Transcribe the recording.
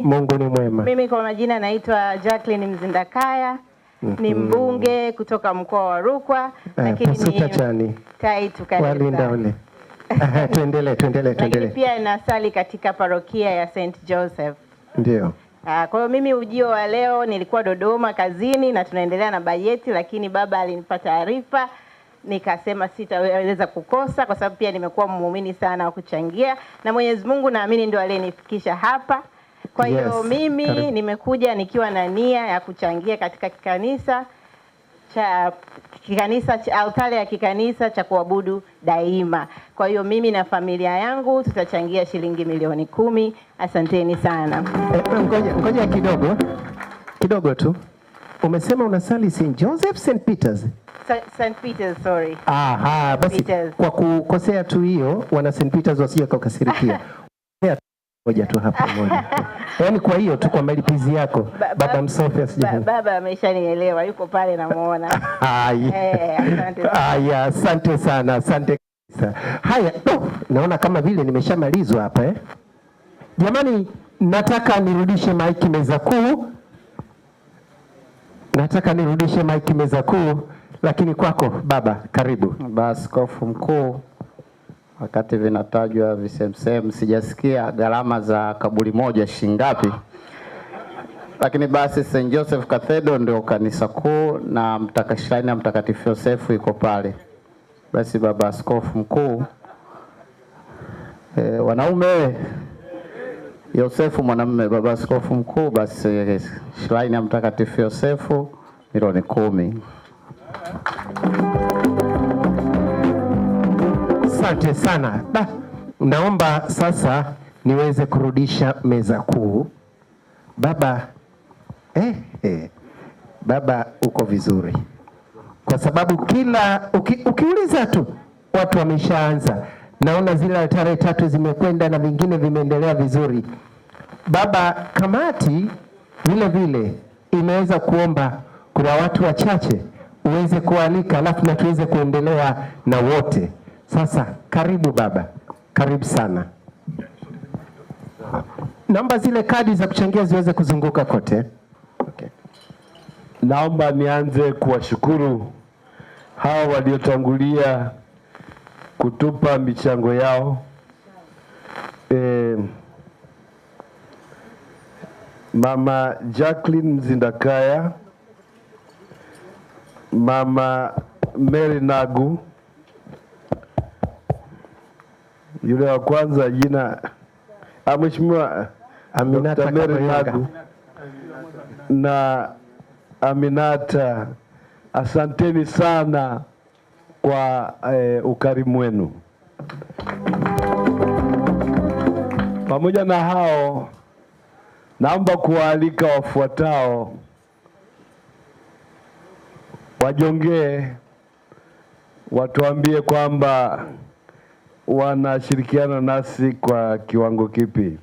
Mungu ni mwema. Mimi kwa majina naitwa Jacqueline Mzindakaya. Ni mbunge kutoka mkoa wa Rukwa, lakini ni Taitu Kanisa. Tuendelee. Lakini pia nasali katika parokia ya St. Joseph. Ndio. Kwa hiyo mimi ujio wa leo nilikuwa Dodoma kazini na tunaendelea na bajeti, lakini baba alinipa taarifa nikasema sitaweza kukosa kwa sababu pia nimekuwa muumini sana wa kuchangia na Mwenyezi Mungu naamini ndio aliyenifikisha hapa. Kwa hiyo mimi nimekuja nikiwa na nia ya kuchangia katika altare ya kikanisa cha kuabudu daima. Kwa hiyo mimi na familia yangu tutachangia shilingi milioni 10. Asanteni sana. Ngoja kidogo tu. Umesema unasali St. Joseph, St. Peters? St. Peters, sorry. Aha, basi Peters. Kwa kukosea tu hiyo wana St. Peters wasije kukasirikia. Ngoja tu hapa moja. Yaani kwa hiyo tu kwa malipizi yako baba Msofia sijui. Baba ameshanielewa, yuko pale namuona. Asante sana, asante kabisa. Haya, naona kama vile nimeshamalizwa hapa Jamani, nataka nirudishe maiki meza kuu. Lakini kwako baba, karibu. Askofu mkuu, wakati vinatajwa visemsem sijasikia gharama za kaburi moja shingapi. Lakini basi St. Joseph Cathedral ndio kanisa kuu na shrine ya Mtakatifu Yosefu iko pale. Basi baba askofu mkuu, wanaume Yosefu mwanamume, baba askofu mkuu, basi shrine ya Mtakatifu Yosefu milioni 10. Asante sana. Naomba sasa niweze kurudisha meza kuu. Baba, baba uko vizuri. Kwa sababu kila ukiuliza tu watu wameshaanza. Naona zile altare 3 zimekwenda na vingine vimeendelea vizuri. Baba, kamati vile imeweza kuomba kuna watu wachache uweze kualika alafu na tuweze kuendelea na wote. Sasa karibu baba, karibu sana. Naomba zile kadi za kuchangia ziweze kuzunguka kote. Okay. Naomba nianze kuwashukuru hao waliotangulia kutupa michango yao. Mama Jacqueline Mzindakaya, Mama Mary Nagu, yule wa kwanza jina Mheshimiwa Aminata Mary Nagu na Aminata, asanteni sana kwa ukarimu wenu. Pamoja na hao, naomba kuwaalika wafuatao wajongee watuambie kwamba wanashirikiana nasi kwa kiwango kipi.